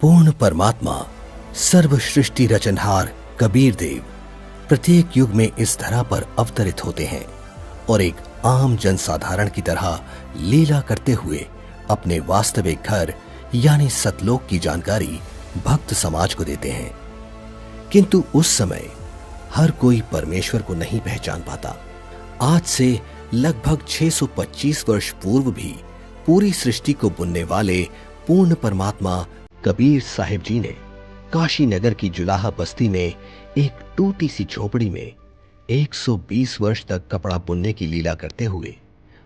पूर्ण परमात्मा सर्व सृष्टि रचनहार कबीर देव प्रत्येक युग में इस धरा पर अवतरित होते हैं और एक आम जनसाधारण की तरह लीला करते हुए अपने वास्तविक घर यानी सतलोक की जानकारी भक्त समाज को देते हैं। किंतु उस समय हर कोई परमेश्वर को नहीं पहचान पाता। आज से लगभग 625 वर्ष पूर्व भी पूरी सृष्टि को बुनने वाले पूर्ण परमात्मा कबीर साहिब जी ने काशी नगर की जुलाहा बस्ती में एक टूटी सी झोपड़ी में 120 वर्ष तक कपड़ा बुनने की लीला करते हुए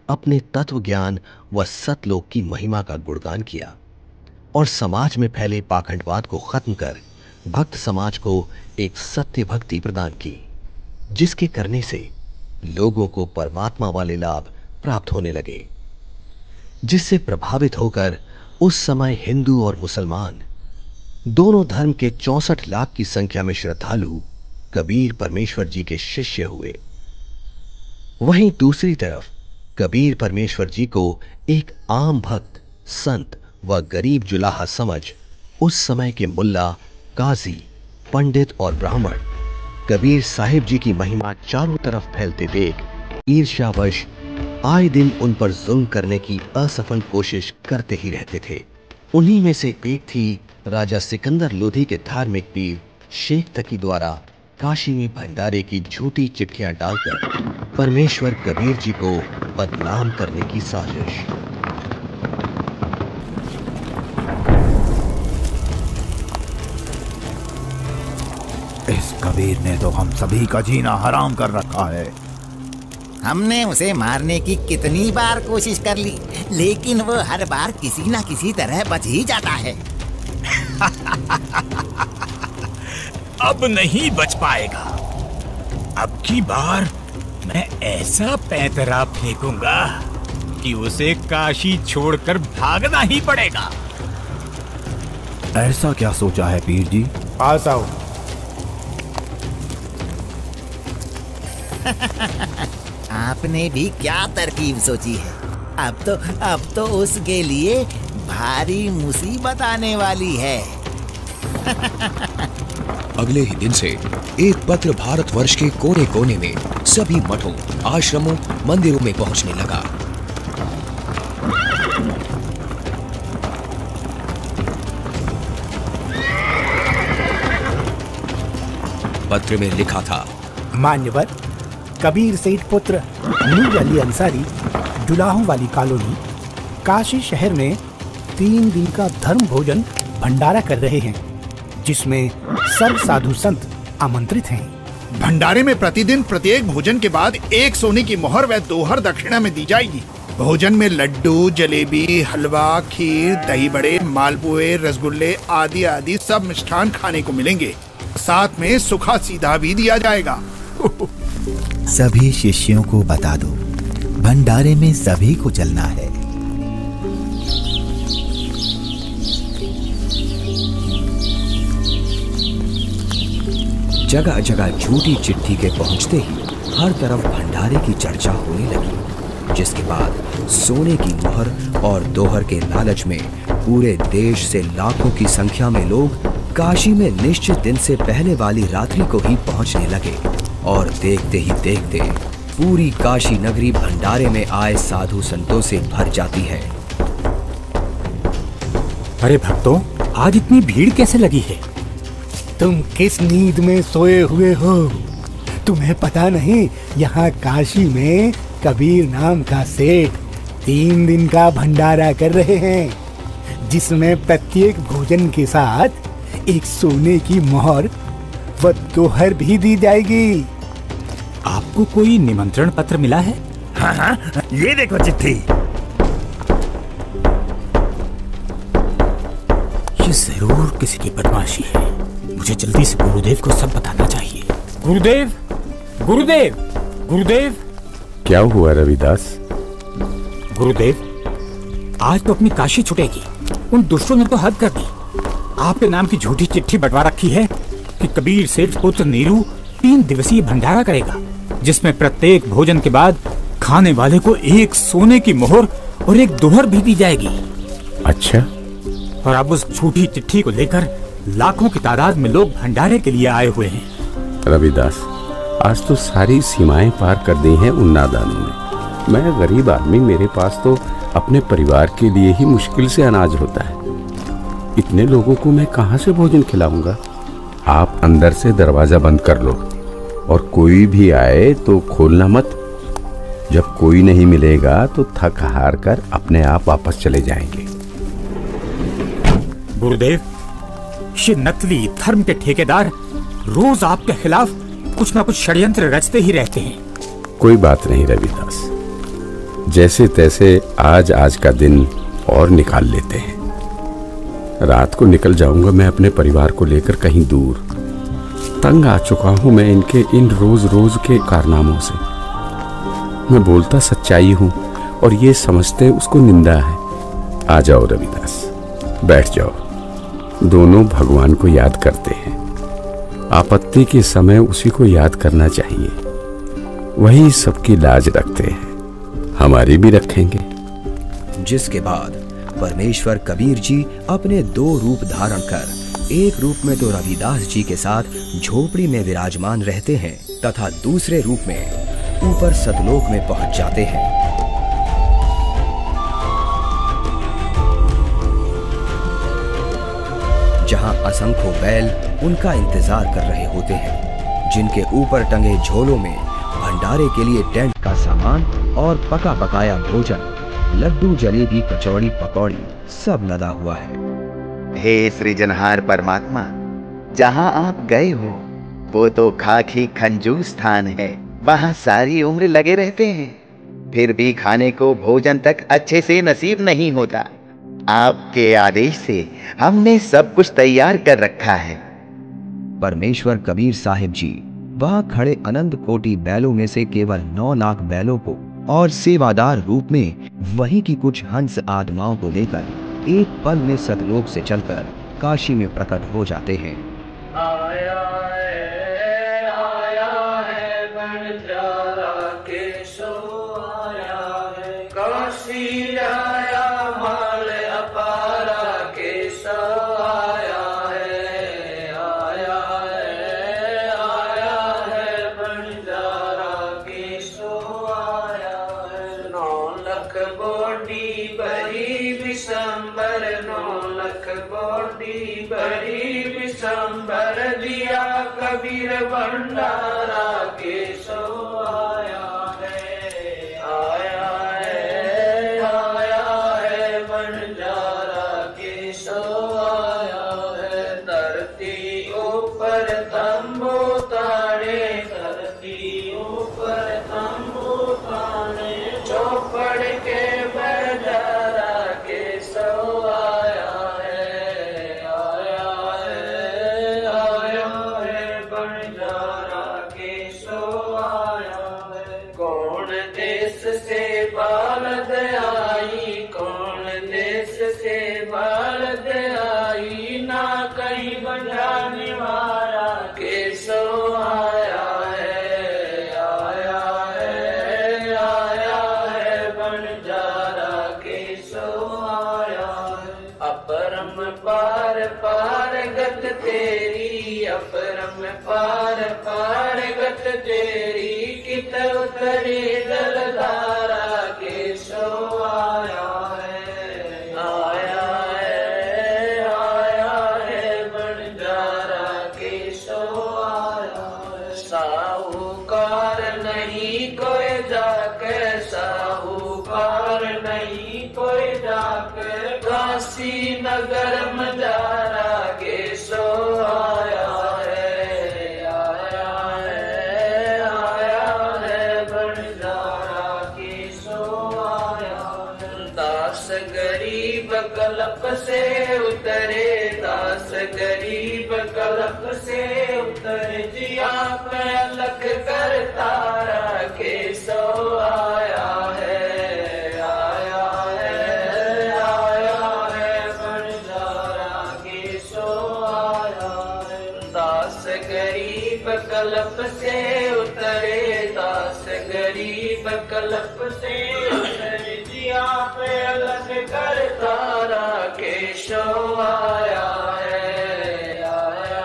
अपने तत्व ज्ञान व सतलोक की महिमा का गुणगान किया और समाज में फैले पाखंडवाद को खत्म कर भक्त समाज को एक सत्य भक्ति प्रदान की, जिसके करने से लोगों को परमात्मा वाले लाभ प्राप्त होने लगे, जिससे प्रभावित होकर उस समय हिंदू और मुसलमान दोनों धर्म के 64 लाख की संख्या में श्रद्धालु कबीर परमेश्वर जी के शिष्य हुए। वहीं दूसरी तरफ कबीर परमेश्वर जी को एक आम भक्त, संत व गरीब जुलाहा समझ उस समय के मुल्ला, काजी, पंडित और ब्राह्मण कबीर साहिब जी की महिमा चारों तरफ फैलते देख ईर्ष्यावश आए दिन उन पर जुल्म करने की असफल कोशिश करते ही रहते थे। उन्हीं में से एक थी राजा सिकंदर लोधी के धार्मिक पीर शेख तकी द्वारा काशी में भंडारे की झूठी चिट्ठियां डालकर परमेश्वर कबीर जी को बदनाम करने की साजिश। इस कबीर ने तो हम सभी का जीना हराम कर रखा है। हमने उसे मारने की कितनी बार कोशिश कर ली, लेकिन वो हर बार किसी न किसी तरह बच ही जाता है। अब नहीं बच पाएगा। अब की बार मैं ऐसा पैंतरा फेंकूंगा कि उसे काशी छोड़कर भागना ही पड़ेगा। ऐसा क्या सोचा है पीर जी? पास आओ। आपने भी क्या तरकीब सोची है? अब तो उसके लिए भारी मुसीबत आने वाली है। अगले ही दिन से एक पत्र भारतवर्ष के कोने कोने में सभी मठों, आश्रमों, मंदिरों में पहुंचने लगा। पत्र में लिखा था, मान्यवर कबीर सेठ पुत्र नूर अली अंसारी जुलाहों वाली कॉलोनी काशी शहर में 3 दिन का धर्म भोजन भंडारा कर रहे हैं, जिसमें सर्व साधु संत आमंत्रित हैं। भंडारे में प्रतिदिन प्रत्येक भोजन के बाद 1 सोने की मोहर व दोहर दक्षिणा में दी जाएगी। भोजन में लड्डू, जलेबी, हलवा, खीर, दही बड़े, मालपुए, रसगुल्ले आदि आदि सब मिष्ठान खाने को मिलेंगे। साथ में सूखा सीधा भी दिया जाएगा। सभी शिष्यों को बता दो, भंडारे में सभी को चलना है। जगह जगह झूठी चिट्ठी के पहुंचते ही हर तरफ भंडारे की चर्चा होने लगी, जिसके बाद सोने की मोहर और दोहर के लालच में पूरे देश से लाखों की संख्या में लोग काशी में निश्चित दिन से पहले वाली रात्रि को ही पहुंचने लगे और देखते ही देखते पूरी काशी नगरी भंडारे में आए साधु संतों से भर जाती है। अरे भक्तों, आज इतनी भीड़ कैसे लगी है? तुम किस नींद में सोए हुए हो? तुम्हें पता नहीं यहाँ काशी में कबीर नाम का सेठ 3 दिन का भंडारा कर रहे हैं, जिसमें प्रत्येक भोजन के साथ 1 सोने की मोहर व दोहर भी दी जाएगी। आपको कोई निमंत्रण पत्र मिला है? हाँ, ये देखो चिट्ठी। ये जरूर किसी की बदमाशी है। मुझे जल्दी से गुरुदेव को सब बताना चाहिए। गुरुदेव, गुरुदेव, गुरुदेव। क्या हुआ रविदास? गुरुदेव, आज तो अपनी काशी छुटेगी। उन दुष्टों ने तो हद कर दी। आपके नाम की झूठी चिट्ठी बंटवा रखी है कि कबीर सेठ पुत्र नीरू 3 दिवसीय भंडारा करेगा, जिसमें प्रत्येक भोजन के बाद खाने वाले को 1 सोने की मोहर और 1 दोहर भी दी जाएगी। अच्छा, और अब उस झूठी चिट्ठी को लेकर लाखों की तादाद में लोग भंडारे के लिए आए हुए हैं। रविदास, आज तो सारी सीमाएं पार कर दी हैं उन नादानों ने। मैं गरीब आदमी, मेरे पास तो अपने परिवार के लिए ही मुश्किल से अनाज होता है। इतने लोगों को मैं कहाँ से भोजन खिलाऊंगा? आप अंदर से दरवाजा बंद कर लो और कोई भी आए तो खोलना मत। जब कोई नहीं मिलेगा तो थक हार कर अपने आप वापस चले जाएंगे। गुरुदेव, ये नकली धर्म के ठेकेदार रोज आपके खिलाफ कुछ ना कुछ षड्यंत्र रचते ही रहते हैं। कोई बात नहीं रविदास, जैसे तैसे आज का दिन और निकाल लेते हैं। रात को निकल जाऊंगा मैं अपने परिवार को लेकर कहीं दूर। तंग आ चुका हूं मैं इनके इन रोज रोज के कारनामों से। मैं बोलता सच्चाई हूं और ये समझते उसको निंदा है। आ जाओ रविदास, बैठ जाओ। दोनों भगवान को याद करते हैं। आपत्ति के समय उसी को याद करना चाहिए। वही सबकी लाज रखते हैं, हमारी भी रखेंगे। जिसके बाद परमेश्वर कबीर जी अपने 2 रूप धारण कर, एक रूप में तो रविदास जी के साथ झोपड़ी में विराजमान रहते हैं तथा दूसरे रूप में ऊपर सतलोक में पहुंच जाते हैं। जहां असंख्यों बैल उनका इंतजार कर रहे होते हैं, जिनके ऊपर टंगे झोलों में भंडारे के लिए टेंट का सामान और पका पकाया भोजन, लड्डू, जलेबी, कचौड़ी, पकौड़ी सब लदा हुआ है। हे सृजनहार परमात्मा, जहाँ आप गए हो वो तो खाकी खंजूर स्थान है। वहाँ सारी उम्र लगे रहते हैं, फिर भी खाने को भोजन तक अच्छे से नसीब नहीं होता। आपके आदेश से हमने सब कुछ तैयार कर रखा है। परमेश्वर कबीर साहिब जी वहां खड़े अनंत कोटि बैलों में से केवल 9 लाख बैलों को और सेवादार रूप में वहीं की कुछ हंस आत्माओं को लेकर एक पल में सतलोक से चलकर काशी में प्रकट हो जाते हैं। आया है बंजारा केशो आया है, काशी आया माल अपारा केशो आया है, आया है बंजारा केशो आया है। 9 लाख बोडी बड़ी विशंबर, 9 लाख बोडी बड़ी विशंबर, दिया कबीर भंडारा केशो आया है, आया है बंजारा केशो आया है। धरती ऊपर तंबू ताने, धरती ऊपर तंबू ताने, चौपड़ के बंजारा केशो आया है, आया है बंजारा केशो आया है। कौन देश से बालद आई, कौन देश से बालद आई, ना कहीं बजाने वाला केशो आया है, आया है बंजारा केशो आया है। अपरम पार पार गत तेरी, अपरम पार पार गत तेरी, कित उतरी जलधारा केशो आया है, आया है बंजारा केशो आया है। साहूकार नहीं कोई जाके, साहूकार नहीं कोई जाके, काशी नगर मजारा केशो आया है, आया है बंजारा केशो आया है। दास गरीब कलप से उतरे, दास गरीब कलप से उतरे, जिया पे अलख कर तारा केशो आया है, आया है बंजारा केशो आया है। दास गरीब कलप से उतरे, दास गरीब कलप से उतरे, जिया पे अलग कर तारा केशो शो आया है, आया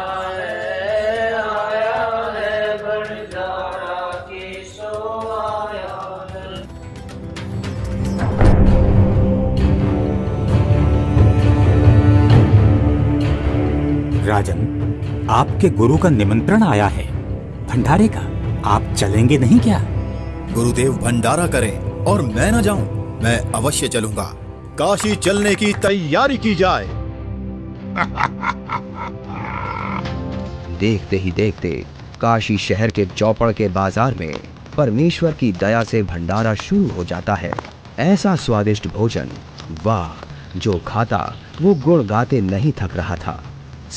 है भंडारा के शो आया है। राजन, आपके गुरु का निमंत्रण आया है भंडारे का, आप चलेंगे नहीं क्या? गुरुदेव भंडारा करें और मैं न जाऊं, मैं अवश्य चलूंगा। काशी चलने की तैयारी की जाए। देखते ही देखते काशी शहर के चौपड़ के बाजार में परमेश्वर की दया से भंडारा शुरू हो जाता है। ऐसा स्वादिष्ट भोजन, वाह! जो खाता वो गुण गाते नहीं थक रहा था।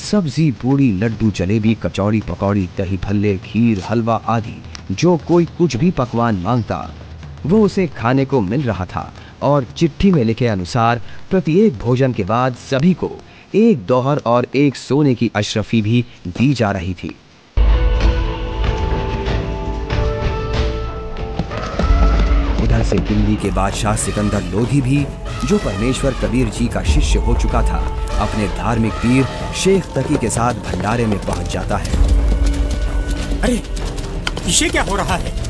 सब्जी, पूड़ी, लड्डू, जलेबी, कचौड़ी, पकौड़ी, दही भल्ले, खीर, हलवा आदि जो कोई कुछ भी पकवान मांगता वो उसे खाने को मिल रहा था। और चिट्ठी में लिखे अनुसार प्रत्येक भोजन के बाद सभी को एक दोहर और एक सोने की अशरफी भी दी जा रही थी। उधर से दिल्ली के बादशाह सिकंदर लोधी भी, जो परमेश्वर कबीर जी का शिष्य हो चुका था, अपने धार्मिक पीर शेख तकी के साथ भंडारे में पहुंच जाता है। अरे ये क्या हो रहा है?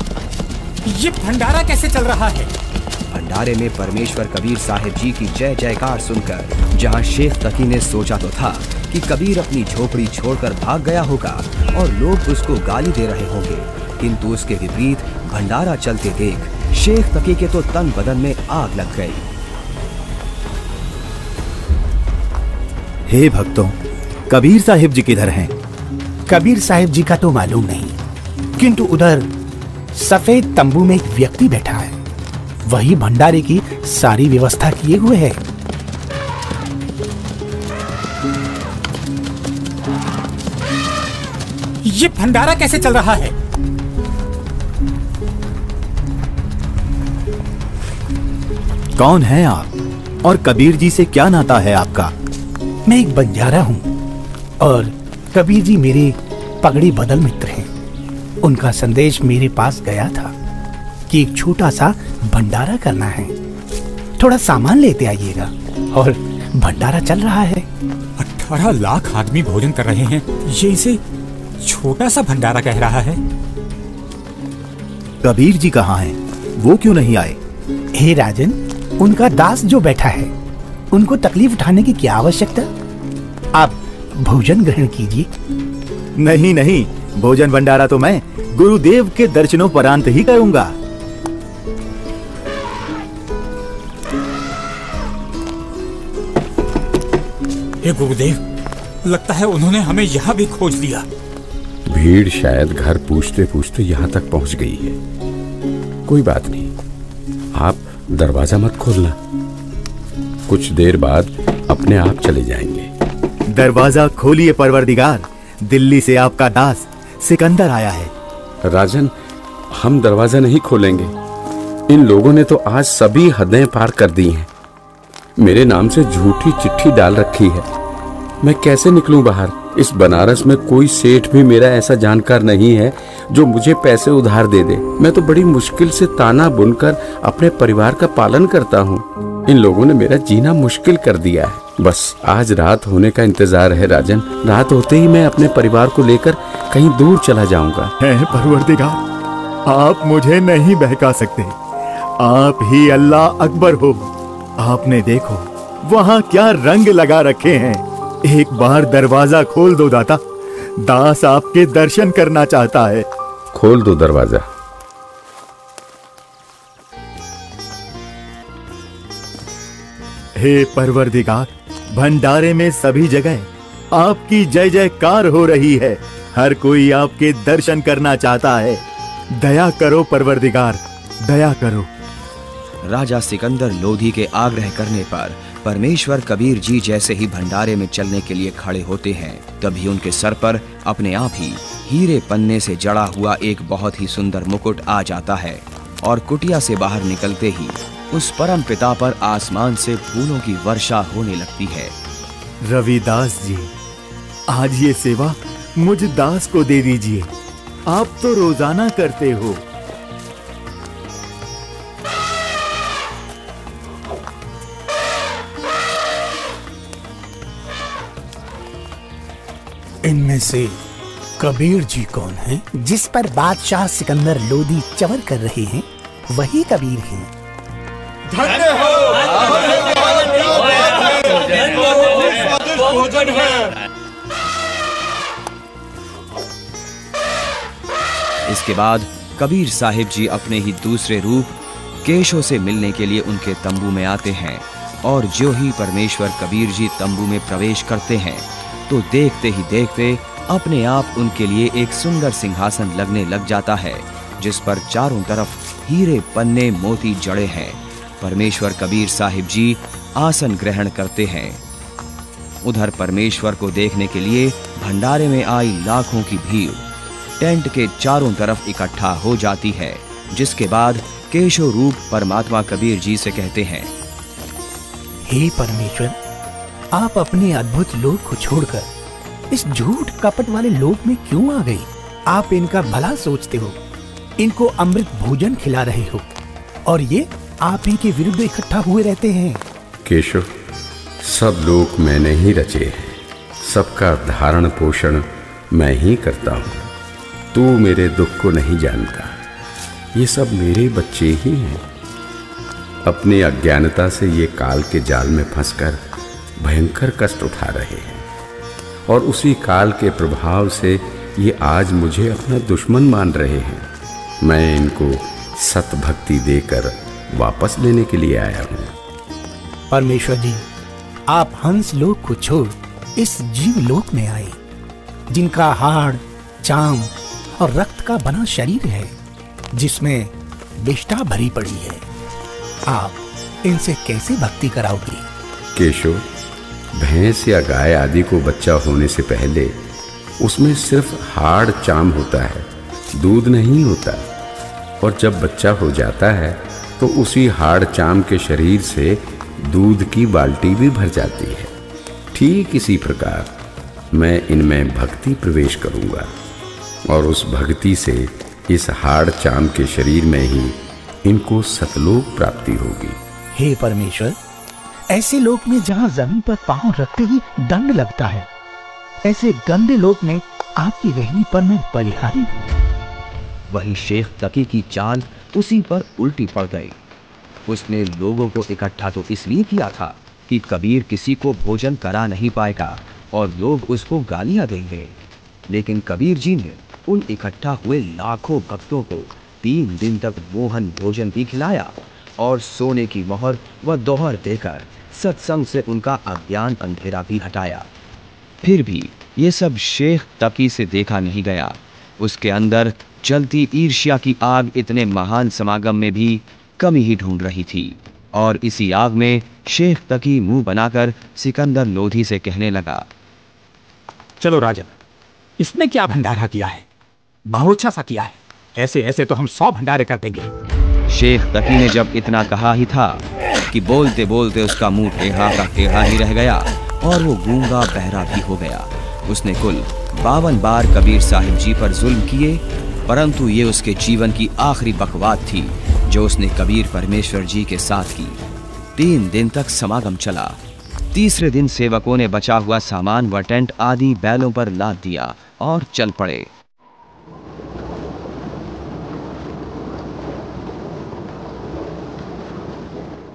ये भंडारा कैसे चल रहा है? भंडारे में परमेश्वर कबीर साहिब जी की जय जयकार सुनकर जहां शेख तकी ने सोचा तो था कि कबीर अपनी झोपड़ी छोड़कर भाग गया होगा और लोग उसको गाली दे रहे होंगे, किंतु उसके विपरीत भंडारा चलते देख शेख तकी के तो तन बदन में आग लग गई। हे भक्तों, कबीर साहिब जी किधर हैं? कबीर साहिब जी का तो मालूम नहीं, किंतु उधर सफेद तंबू में एक व्यक्ति बैठा है, वही भंडारे की सारी व्यवस्था किए हुए है। ये भंडारा कैसे चल रहा है? कौन हैं आप और कबीर जी से क्या नाता है आपका? मैं एक बंजारा हूँ और कबीर जी मेरे पगड़ी बदल मित्र हैं। उनका संदेश मेरे पास गया था कि एक छोटा सा भंडारा करना है, थोड़ा सामान लेते आइएगा। और भंडारा चल रहा है। 18 लाख आदमी भोजन कर रहे हैं, ये इसे छोटा सा भंडारा कह रहा है। कबीर जी कहाँ हैं? वो क्यों नहीं आए? हे राजन, उनका दास जो बैठा है, उनको तकलीफ उठाने की क्या आवश्यकता? आप भोजन ग्रहण कीजिए। नहीं नहीं, भोजन भंडारा तो मैं गुरुदेव के दर्शनों परांत ही करूंगा। हे गुरुदेव, लगता है उन्होंने हमें यहाँ भी खोज लिया। भीड़ शायद घर पूछते पूछते यहाँ तक पहुँच गई है। कोई बात नहीं, आप दरवाजा मत खोलना, कुछ देर बाद अपने आप चले जाएंगे। दरवाजा खोलिए परवरदिगार, दिल्ली से आपका दास सिकंदर आया है। राजन, हम दरवाजा नहीं खोलेंगे। इन लोगों ने तो आज सभी हदें पार कर दी हैं। मेरे नाम से झूठी चिट्ठी डाल रखी है। मैं कैसे निकलूं बाहर? इस बनारस में कोई सेठ भी मेरा ऐसा जानकार नहीं है जो मुझे पैसे उधार दे दे। मैं तो बड़ी मुश्किल से ताना बुनकर अपने परिवार का पालन करता हूँ। इन लोगों ने मेरा जीना मुश्किल कर दिया है। बस आज रात होने का इंतजार है राजन। रात होते ही मैं अपने परिवार को लेकर कहीं दूर चला जाऊंगा। है परवरदिगार, आप मुझे नहीं बहका सकते। आप ही अल्लाह अकबर हो। आपने देखो वहाँ क्या रंग लगा रखे हैं। एक बार दरवाजा खोल दो दाता, दास आपके दर्शन करना चाहता है। खोल दो दरवाजा। हे परवरदिगार, भंडारे में सभी जगह आपकी जय जयकार हो रही है। हर कोई आपके दर्शन करना चाहता है। दया करो परवरदिगार, दया करो। राजा सिकंदर लोधी के आग्रह करने पर परमेश्वर कबीर जी जैसे ही भंडारे में चलने के लिए खड़े होते हैं, तभी उनके सर पर अपने आप ही हीरे पन्ने से जड़ा हुआ एक बहुत ही सुंदर मुकुट आ जाता है और कुटिया से बाहर निकलते ही उस परम पिता पर आसमान से फूलों की वर्षा होने लगती है। रविदास जी, आज ये सेवा मुझ दास को दे दीजिए। आप तो रोजाना करते हो। इनमें से कबीर जी कौन है? जिस पर बादशाह सिकंदर लोधी चवर कर रहे हैं वही कबीर हैं। इसके बाद कबीर साहिब जी अपने ही दूसरे रूप केशव से मिलने के लिए उनके तंबू में आते हैं और जो ही परमेश्वर कबीर जी तंबू में प्रवेश करते हैं तो देखते ही देखते अपने आप उनके लिए एक सुंदर सिंहासन लगने लग जाता है जिस पर चारों तरफ हीरे पन्ने मोती जड़े हैं। परमेश्वर कबीर साहिब जी आसन ग्रहण करते हैं। उधर परमेश्वर को देखने के लिए भंडारे में आई लाखों की भीड़ टेंट के चारों तरफ इकट्ठा हो जाती है, जिसके बाद केशव रूप परमात्मा कबीर जी से कहते हैं, हे परमेश्वर, आप अपने अद्भुत लोक को छोड़कर इस झूठ कपट वाले लोक में क्यों आ गए? आप इनका भला सोचते हो, इनको अमृत भोजन खिला रहे हो और ये आप ही के विरुद्ध इकट्ठा हुए रहते हैं। केशव, सब लोग मैंने ही रचे हैं, सबका धारण पोषण मैं ही करता हूँ। तू मेरे दुख को नहीं जानता, ये सब मेरे बच्चे ही हैं। अपनी अज्ञानता से ये काल के जाल में फंसकर भयंकर कष्ट उठा रहे हैं और उसी काल के प्रभाव से ये आज मुझे अपना दुश्मन मान रहे हैं। मैं इनको सत भक्ति देकर वापस लेने के लिए आया हूँ। परमेश्वर जी, आप हंस लोक को छोड़ इस जीव लोक में आए, जिनका हाड़, चाम और रक्त का बना शरीर है, जिसमें विष्ठा भरी पड़ी है। आप इनसे कैसे भक्ति कराओगे? केशव, भैंस या गाय आदि को बच्चा होने से पहले उसमें सिर्फ हाड़ चाम होता है, दूध नहीं होता। और जब बच्चा हो जाता है तो उसी हाड़ चाम के शरीर से दूध की बाल्टी भी भर जाती है। ठीक इसी प्रकार मैं इनमें भक्ति प्रवेश करूंगा और उस भक्ति से इस हाड़ चाम के शरीर में ही इनको सतलोक प्राप्ति होगी। हे परमेश्वर, ऐसे लोक में जहाँ जमीन पर पांव रखते ही दंड लगता है, ऐसे गंदे लोक में आपकी रहनी पर मैं बलिहारी हूँ। वही शेख तकी की चाल उसी पर उल्टी पड़ गई। उसने लोगों को इकट्ठा तो इसलिए किया था कि कबीर किसी को भोजन करा नहीं पाएगा और लोग उसको गालियां देंगे, लेकिन कबीर जी ने उन इकट्ठा हुए लाखों भक्तों को 3 दिन तक मोहन भोजन भी खिलाया और सोने की मोहर व दोहर देकर सत्संग से उनका अज्ञान अंधेरा भी हटाया। फिर भी ये सब शेख तकी से देखा नहीं गया। उसके अंदर जलती ईर्ष्या की आग इतने महान समागम में भी कमी ही ढूंढ रही थी और इसी आग में शेख तकी मुंह बनाकर सिकंदर लोधी से कहने लगा, चलो राजन, इसने क्या भंडारा किया है? बहुत अच्छा सा किया है। ऐसे ऐसे तो हम 100 भंडारे कर देंगे। शेख तकी ने जब इतना कहा ही था कि बोलते बोलते उसका मुंह टेढ़ा का टेढ़ा ही रह गया और वो गूंगा बहरा भी हो गया। उसने कुल 52 बार कबीर साहिब जी पर जुल्म किए, परंतु ये उसके जीवन की आखिरी बकवाद थी जो उसने कबीर परमेश्वर जी के साथ की। 3 दिन तक समागम चला। तीसरे दिन सेवकों ने बचा हुआ सामान व टेंट आदि बैलों पर लाद दिया और चल पड़े।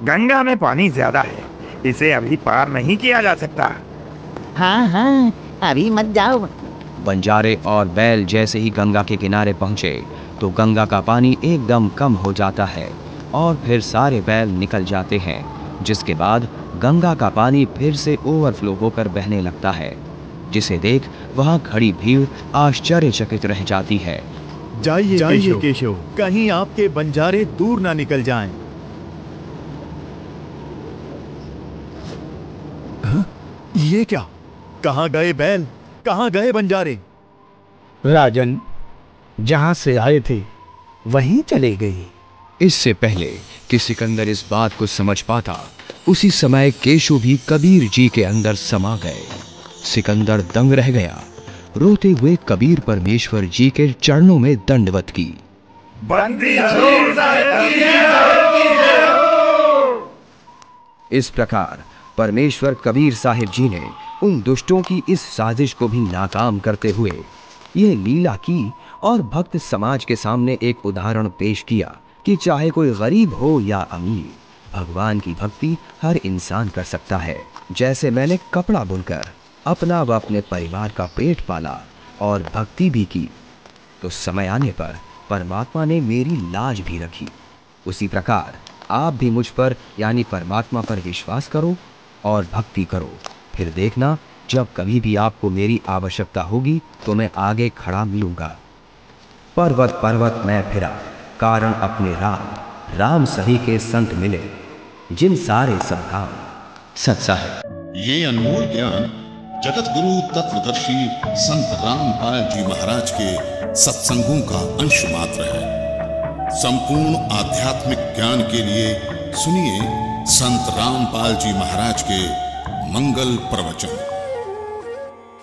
गंगा में पानी ज्यादा है, इसे अभी पार नहीं किया जा सकता। हाँ हाँ, अभी मत जाओ। बंजारे और बैल जैसे ही गंगा के किनारे पहुंचे तो गंगा का पानी एकदम कम हो जाता है और फिर सारे बैल निकल जाते हैं, जिसके बाद गंगा का पानी फिर से ओवरफ्लो होकर बहने लगता है, जिसे देख वहां खड़ी भीड़ आश्चर्यचकित रह जाती है। जाइए केशव, कहीं आपके बंजारे दूर ना निकल जाएं। ये क्या? कहाँ गए बैल, कहाँ गए बंजारे? राजन, जहां से आए थे वहीं चले गए। इससे पहले कि सिकंदर इस बात को समझ पाता, उसी समय केशव भी कबीर जी के अंदर समा गए। सिकंदर दंग रह गया। रोते हुए कबीर परमेश्वर जी के चरणों में दंडवत की। बंदी इस प्रकार परमेश्वर कबीर साहिब जी ने उन दुष्टों की इस साजिश को भी नाकाम करते हुए यह लीला की और भक्त समाज के सामने एक उदाहरण पेश किया कि चाहे कोई गरीब हो या अमीर, भगवान की भक्ति हर इंसान कर सकता है। जैसे मैंने कपड़ा बुनकर अपना व अपने परिवार का पेट पाला और भक्ति भी की, तो समय आने पर परमात्मा ने मेरी लाज भी रखी। उसी प्रकार आप भी मुझ पर यानी परमात्मा पर विश्वास करो और भक्ति करो। फिर देखना, जब कभी भी आपको मेरी आवश्यकता होगी तो मैं आगे खड़ा मिलूंगा। पर्वत पर्वत मैं फिरा, कारण अपने राम, राम सही के संत मिले, जिन सारे सद्धाम सत्सा है। ये अनमोल ज्ञान जगत गुरु तत्वदर्शी संत रामपाल जी महाराज के सत्संगों का अंश मात्र है। संपूर्ण आध्यात्मिक ज्ञान के लिए सुनिए संत रामपाल जी महाराज के मंगल प्रवचन।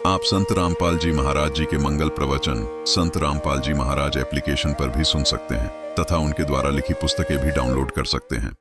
आप संत रामपाल जी महाराज जी के मंगल प्रवचन संत रामपाल जी महाराज एप्लीकेशन पर भी सुन सकते हैं तथा उनके द्वारा लिखी पुस्तकें भी डाउनलोड कर सकते हैं।